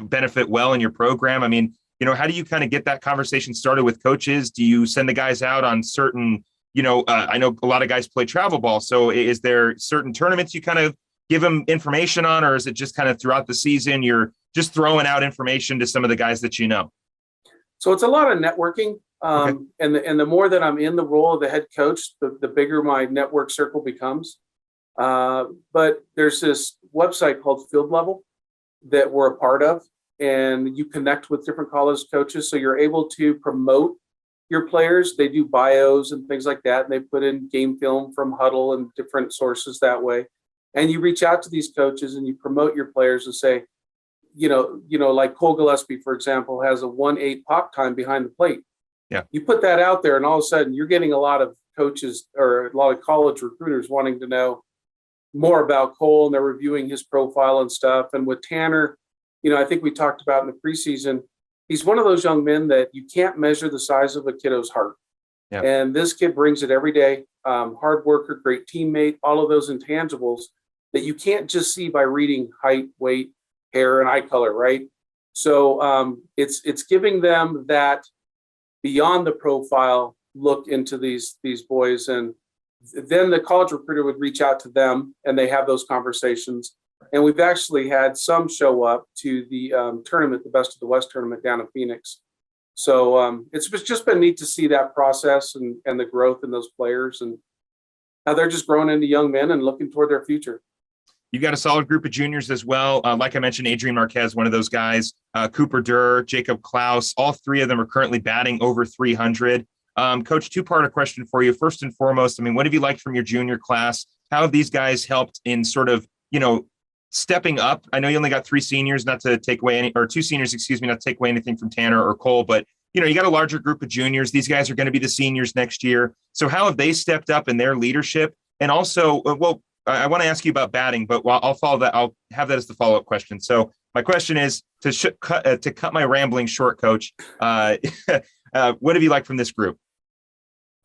benefit well in your program. I mean, how do you kind of get that conversation started with coaches? Do you send the guys out on certain, I know a lot of guys play travel ball. So is there certain tournaments you kind of give them information on, or is it just kind of throughout the season, you're just throwing out information to some of the guys that you know? So it's a lot of networking. Okay. And the more that I'm in the role of the head coach, the bigger my network circle becomes. But there's this website called Field Level that we're a part of, and you connect with different college coaches. So you're able to promote your players. They do bios and things like that, and they put in game film from Huddle and different sources that way. And you reach out to these coaches and you promote your players and say, like Cole Gillespie, for example, has a 1.8 pop time behind the plate. Yeah. You put that out there, and all of a sudden you're getting a lot of coaches or a lot of college recruiters wanting to know more about Cole, and they're reviewing his profile and stuff. And with Tanner, I think we talked about in the preseason, he's one of those young men that you can't measure the size of a kiddo's heart. Yeah. And this kid brings it every day. Hard worker, great teammate, all of those intangibles that you can't just see by reading height, weight, hair, and eye color, right? So it's giving them that beyond the profile look into these boys, and then the college recruiter would reach out to them, and they have those conversations. And we've actually had some show up to the tournament, the Best of the West tournament down in Phoenix. So it's just been neat to see that process and the growth in those players, and how they're just growing into young men and looking toward their future. You've got a solid group of juniors as well. Like I mentioned, Adrian Marquez, one of those guys, Cooper Durr, Jacob Klaus, all three of them are currently batting over 300. Coach, two-part question for you. First and foremost, what have you liked from your junior class? How have these guys helped in sort of, stepping up? I know you only got two seniors, not to take away anything from Tanner or Cole, but you got a larger group of juniors. These guys are going to be the seniors next year. So how have they stepped up in their leadership? And also, I want to ask you about batting, but I'll follow that. I'll have that as the follow-up question. So my question is to cut my rambling short, Coach. What have you liked from this group?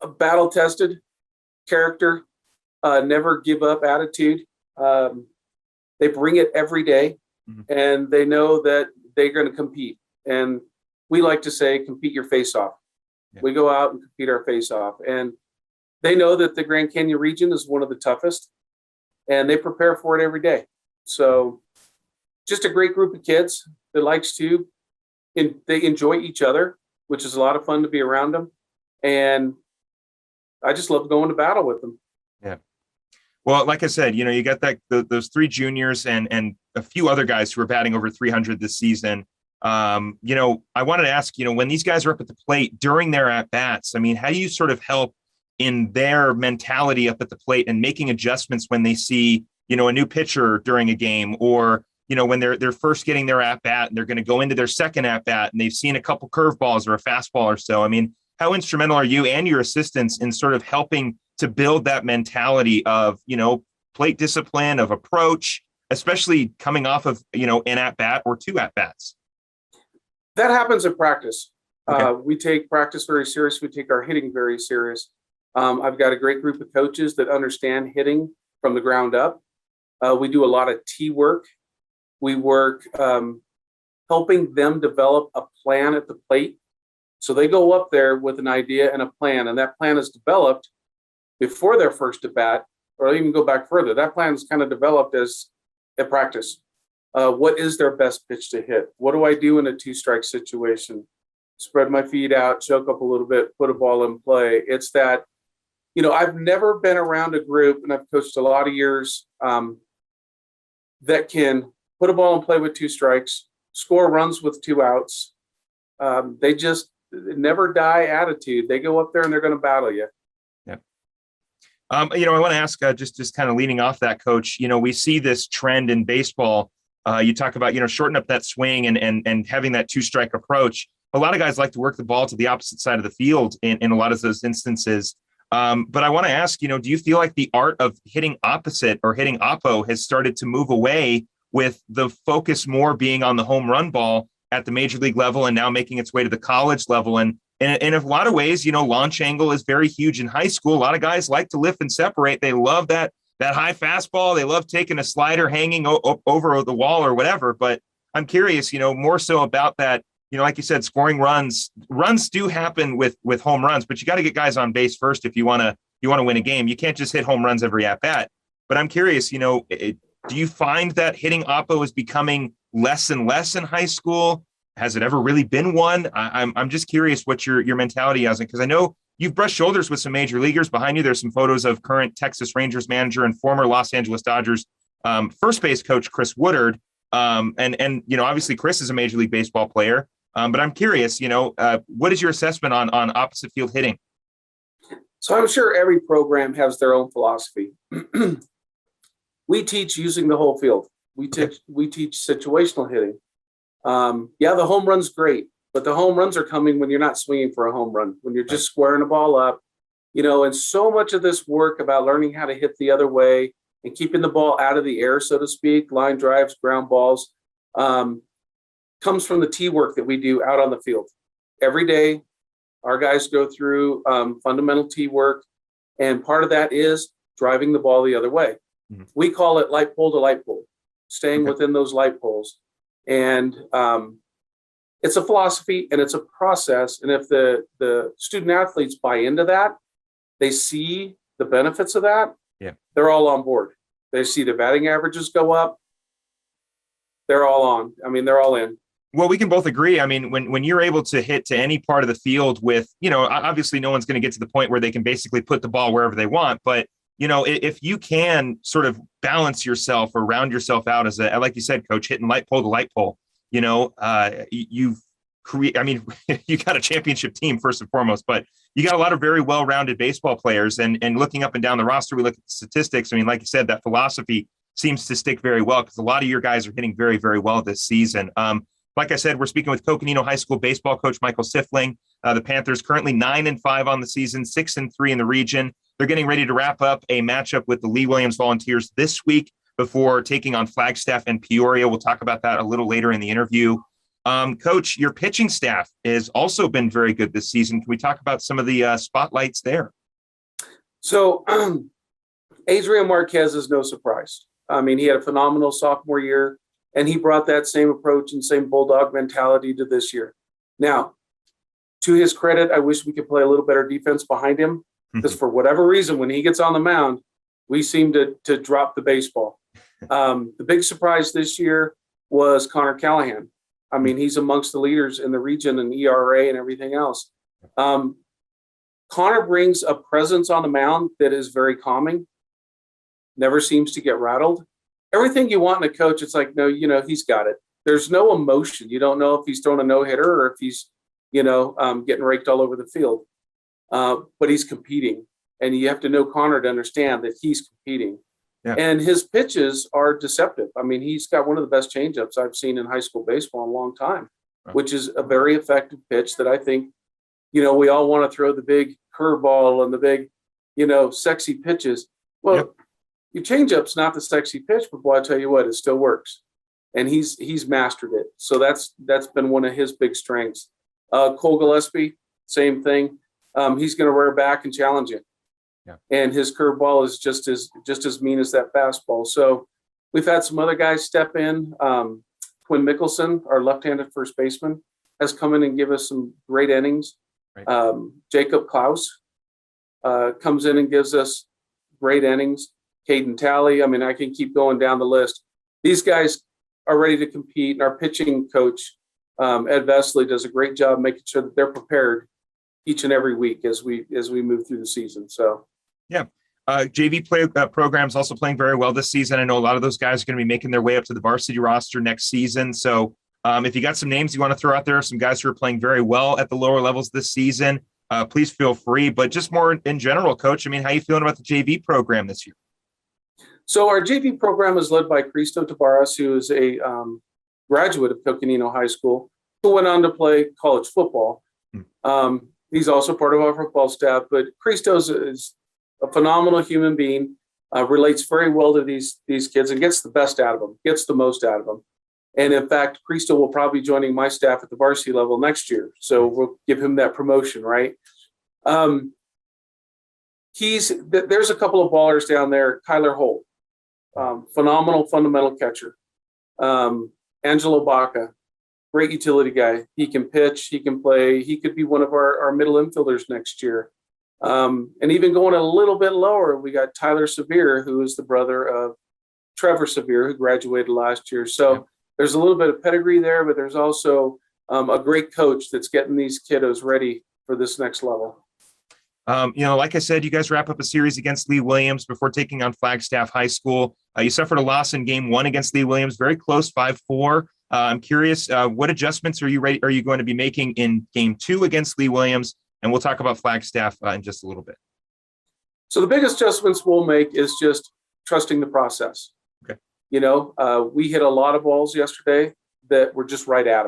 A battle-tested character, never give up attitude. They bring it every day, and they know that they're going to compete. And we like to say, compete your face off. Yeah. We go out and compete our face off. And they know that the Grand Canyon region is one of the toughest, and they prepare for it every day. So just a great group of kids that likes to, and they enjoy each other, which is a lot of fun to be around them. And I just love going to battle with them. Yeah. Well, like I said, you got those three juniors and a few other guys who are batting over 300 this season. I wanted to ask, when these guys are up at the plate during their at-bats, how do you sort of help in their mentality up at the plate and making adjustments when they see, a new pitcher during a game, or, when they're first getting their at-bat and they're going to go into their second at-bat and they've seen a couple curveballs or a fastball or so? How instrumental are you and your assistants in sort of helping to build that mentality of, plate discipline, of approach, especially coming off of, an at-bat or two at-bats? That happens in practice. Okay. We take practice very serious. We take our hitting very serious. I've got a great group of coaches that understand hitting from the ground up. We do a lot of tee work. We work helping them develop a plan at the plate. So they go up there with an idea and a plan, and that plan is developed before their first at bat, or even go back further. That plan is kind of developed as at practice. What is their best pitch to hit? What do I do in a two-strike situation? Spread my feet out, choke up a little bit, put a ball in play. It's that, I've never been around a group, and I've coached a lot of years, that can put a ball in play with two strikes, score runs with two outs. They just never die attitude. They go up there and they're going to battle you. Yeah. I want to ask, just kind of leaning off that, Coach, we see this trend in baseball. You talk about, shorten up that swing and having that two-strike approach. A lot of guys like to work the ball to the opposite side of the field in a lot of those instances. But I want to ask, do you feel like the art of hitting opposite or hitting oppo has started to move away, with the focus more being on the home run ball at the major league level and now making its way to the college level? And in a lot of ways, launch angle is very huge in high school. A lot of guys like to lift and separate. They love that high fastball. They love taking a slider hanging over the wall or whatever. But I'm curious, more so about that. Like you said, scoring runs do happen with home runs, but you got to get guys on base first if you want to win a game. You can't just hit home runs every at bat. But I'm curious, do you find that hitting oppo is becoming less and less in high school? has it ever really been one? I'm just curious what your mentality is, because I know you've brushed shoulders with some major leaguers. Behind you, there's some photos of current Texas Rangers manager and former Los Angeles Dodgers first base coach Chris Woodard. And obviously Chris is a Major League Baseball player. But I'm curious, what is your assessment on opposite field hitting? So I'm sure every program has their own philosophy. We teach using the whole field. We teach situational hitting. The home run's great, but the home runs are coming when you're not swinging for a home run, when you're just squaring the ball up, and so much of this work about learning how to hit the other way and keeping the ball out of the air, so to speak, line drives, ground balls, comes from the tee work that we do out on the field. Every day, our guys go through fundamental tee work, and part of that is driving the ball the other way. Mm-hmm. We call it light pole to light pole, staying within those light poles. And it's a philosophy and it's a process. And if the student athletes buy into that, they see the benefits of that, they're all on board. They see the batting averages go up, they're all on. I mean, they're all in. Well, we can both agree. I mean, when you're able to hit to any part of the field with, obviously no one's going to get to the point where they can basically put the ball wherever they want. But, if you can sort of balance yourself or round yourself out as like you said, coach, hitting light pole to light pole, you got a championship team first and foremost, but you got a lot of very well-rounded baseball players, and looking up and down the roster, we look at the statistics. I mean, like you said, that philosophy seems to stick very well because a lot of your guys are hitting very, very well this season. Like I said, we're speaking with Coconino High School baseball coach Michael Sifling. The Panthers currently 9-5 on the season, 6-3 in the region. They're getting ready to wrap up a matchup with the Lee Williams Volunteers this week before taking on Flagstaff and Peoria. We'll talk about that a little later in the interview. Coach, your pitching staff has also been very good this season. Can we talk about some of the spotlights there? So Adrian Marquez is no surprise. I mean, he had a phenomenal sophomore year, and he brought that same approach and same bulldog mentality to this year. Now, to his credit, I wish we could play a little better defense behind him, because for whatever reason, when he gets on the mound, we seem to drop the baseball. The big surprise this year was Conor Callahan. I mean, he's amongst the leaders in the region and ERA and everything else. Conor brings a presence on the mound that is very calming, never seems to get rattled. Everything you want in a coach, it's like, no, he's got it. There's no emotion. You don't know if he's throwing a no-hitter or if he's, getting raked all over the field. But he's competing. And you have to know Conor to understand that he's competing. Yeah. And his pitches are deceptive. I mean, he's got one of the best changeups I've seen in high school baseball in a long time, which is a very effective pitch that I think, we all want to throw the big curveball and the big, sexy pitches. Well, your changeup's not the sexy pitch, but boy, I tell you what, it still works. And he's mastered it. So that's been one of his big strengths. Cole Gillespie, same thing. He's going to rear back and challenge you. Yeah. And his curveball is just as mean as that fastball. So we've had some other guys step in. Quinn Mickelson, our left-handed first baseman, has come in and give us some great innings. Right. Jacob Klaus comes in and gives us great innings. Caden Talley. I mean, I can keep going down the list. These guys are ready to compete. And our pitching coach, Ed Vesley, does a great job making sure that they're prepared each and every week as we move through the season. So, JV program's also playing very well this season. I know a lot of those guys are going to be making their way up to the varsity roster next season. So if you got some names you want to throw out there, some guys who are playing very well at the lower levels this season, please feel free. But just more in general, Coach, I mean, how are you feeling about the JV program this year? So our JV program is led by Cristo Tabaras, who is a graduate of Coconino High School, who went on to play college football. He's also part of our football staff, but Cristo is a phenomenal human being, relates very well to these kids and gets the best out of them, gets the most out of them. And in fact, Cristo will probably be joining my staff at the varsity level next year. So we'll give him that promotion, right? There's a couple of ballers down there. Kyler Holt, phenomenal fundamental catcher. Angelo Baca, great utility guy. He can pitch, he can play. He could be one of our middle infielders next year. And even going a little bit lower, we got Tyler Severe, who is the brother of Trevor Severe, who graduated last year. So there's a little bit of pedigree there, but there's also a great coach that's getting these kiddos ready for this next level. Like I said, you guys wrap up a series against Lee Williams before taking on Flagstaff High School. You suffered a loss in game 1 against Lee Williams, very close, 5-4. I'm curious, what adjustments are you going to be making in game 2 against Lee Williams? And we'll talk about Flagstaff in just a little bit. So the biggest adjustments we'll make is just trusting the process. Okay. We hit a lot of balls yesterday that were just right at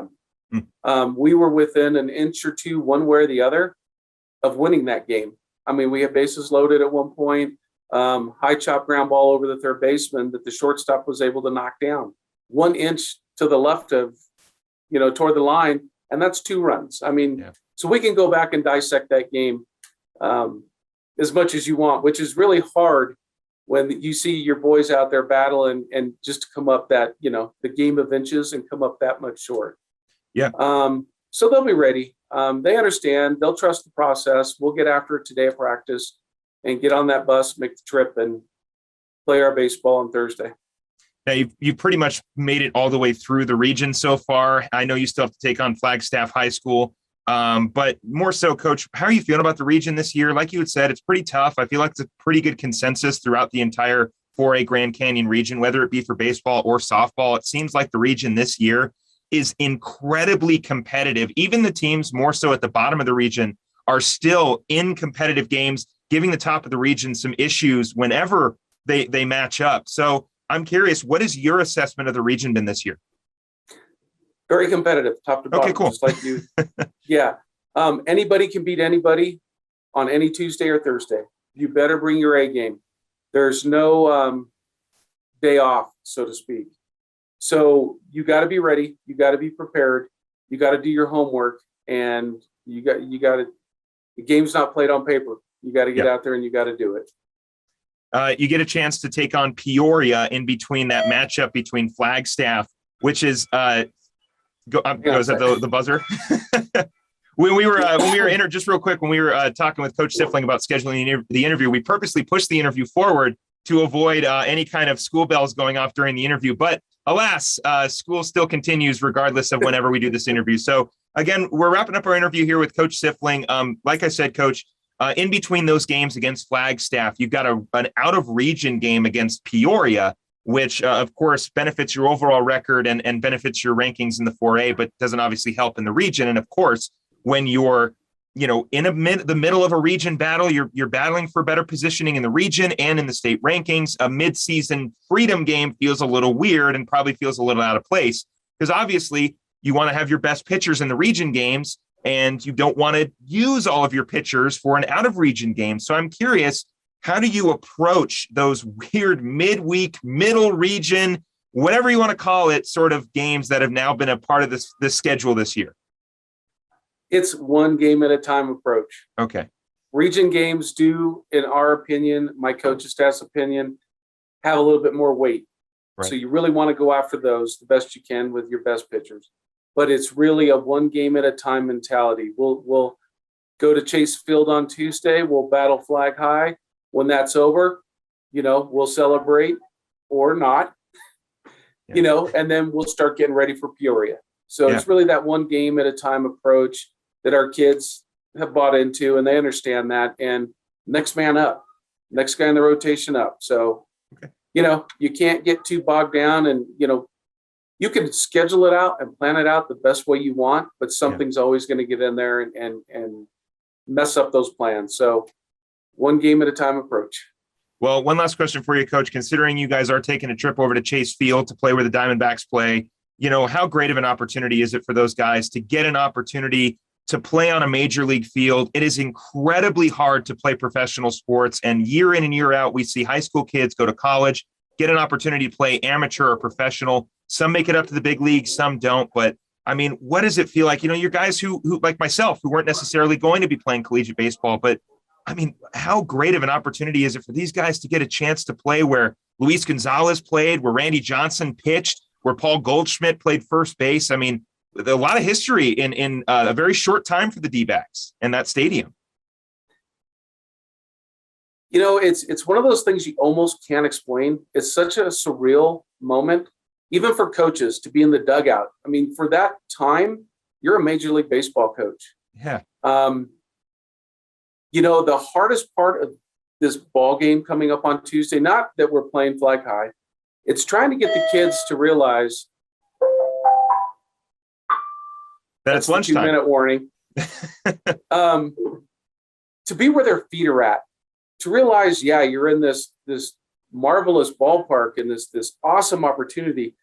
them. We were within an inch or two, one way or the other, of winning that game. I mean, we had bases loaded at one point, high chop ground ball over the third baseman that the shortstop was able to knock down 1 inch to the left of, toward the line. And that's 2 runs. I mean, So we can go back and dissect that game as much as you want, which is really hard when you see your boys out there battling and just to come up that, the game of inches and come up that much short. Yeah. So they'll be ready. They understand. They'll trust the process. We'll get after it today at practice and get on that bus, make the trip, and play our baseball on Thursday. Now, you've pretty much made it all the way through the region so far. I know you still have to take on Flagstaff High School, but more so, Coach, how are you feeling about the region this year? Like you had said, it's pretty tough. I feel like it's a pretty good consensus throughout the entire 4A Grand Canyon region, whether it be for baseball or softball. It seems like the region this year is incredibly competitive. Even the teams more so at the bottom of the region are still in competitive games, giving the top of the region some issues whenever they match up. So I'm curious, what has your assessment of the region been this year? Very competitive, top to bottom. Okay, cool. Just like you. Yeah. Anybody can beat anybody on any Tuesday or Thursday. You better bring your A game. There's no day off, so to speak. So you got to be ready. You got to be prepared. You got to do your homework, and you got to. The game's not played on paper. You got to get out there and you got to do it. You get a chance to take on Peoria in between that matchup between Flagstaff, which is is that the buzzer? when we were just real quick, when we were talking with Coach Sifling about scheduling the interview, we purposely pushed the interview forward to avoid any kind of school bells going off during the interview. But alas, school still continues regardless of whenever we do this interview. So again, we're wrapping up our interview here with Coach Sifling. Like I said, Coach, in between those games against Flagstaff, you've got an out-of-region game against Peoria, which, of course, benefits your overall record and benefits your rankings in the 4A, but doesn't obviously help in the region. And, of course, when you're in the middle of a region battle, you're battling for better positioning in the region and in the state rankings. A mid-season freedom game feels a little weird and probably feels a little out of place because obviously you want to have your best pitchers in the region games and you don't want to use all of your pitchers for an out-of-region game. So I'm curious, how do you approach those weird midweek, middle region, whatever you want to call it, sort of games that have now been a part of this schedule this year? It's one game at a time approach. Okay. Region games do, in our opinion, my coach's staff's opinion, have a little bit more weight. Right. So you really want to go after those the best you can with your best pitchers. But it's really a one game at a time mentality. We'll go to Chase Field on Tuesday. We'll battle Flag High. When that's over, we'll celebrate or not, and then we'll start getting ready for Peoria. So it's really that one game at a time approach that our kids have bought into, and they understand that. And next man up, next guy in the rotation up. So, you can't get too bogged down, and, you can schedule it out and plan it out the best way you want, but something's always going to get in there and mess up those plans. So one game at a time approach. Well, one last question for you, Coach. Considering you guys are taking a trip over to Chase Field to play where the Diamondbacks play, how great of an opportunity is it for those guys to get an opportunity to play on a major league field? It is incredibly hard to play professional sports. And year in and year out, we see high school kids go to college, get an opportunity to play amateur or professional. Some make it up to the big leagues, some don't. But I mean, what does it feel like? You're guys who like myself, who weren't necessarily going to be playing collegiate baseball, but I mean, how great of an opportunity is it for these guys to get a chance to play where Luis Gonzalez played, where Randy Johnson pitched, where Paul Goldschmidt played first base? I mean, a lot of history in a very short time for the D-backs and that stadium. It's one of those things you almost can't explain. It's such a surreal moment, even for coaches to be in the dugout. I mean, for that time, you're a Major League Baseball coach. Yeah. The hardest part of this ball game coming up on Tuesday, not that we're playing Flag High, it's trying to get the kids to realize that it's lunchtime. 2-minute warning. To be where their feet are at, to realize, yeah, you're in this marvelous ballpark and this awesome opportunity,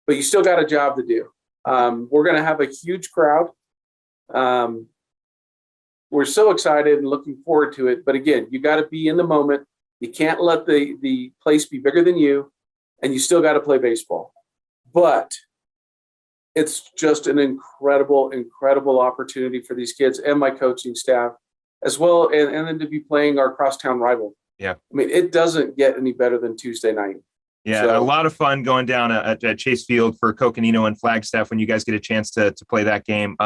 but you still got a job to do. We're going to have a huge crowd. We're so excited and looking forward to it. But again, you got to be in the moment. You can't let the place be bigger than you, and you still got to play baseball. But it's just an incredible, incredible opportunity for these kids and my coaching staff as well. And then to be playing our crosstown rival. Yeah. I mean, it doesn't get any better than Tuesday night. Yeah. So, a lot of fun going down at Chase Field for Coconino and Flagstaff when you guys get a chance to play that game.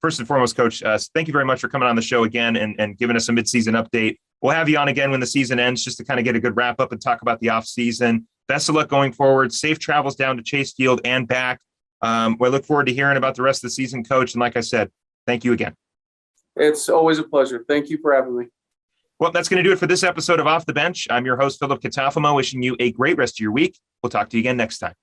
First and foremost, Coach, thank you very much for coming on the show again and giving us a midseason update. We'll have you on again when the season ends just to kind of get a good wrap up and talk about the off season. Best of luck going forward. Safe travels down to Chase Field and back. We look forward to hearing about the rest of the season, Coach. And like I said, thank you again. It's always a pleasure. Thank you for having me. Well, that's going to do it for this episode of Off the Bench. I'm your host, Philip Catalfamo, wishing you a great rest of your week. We'll talk to you again next time.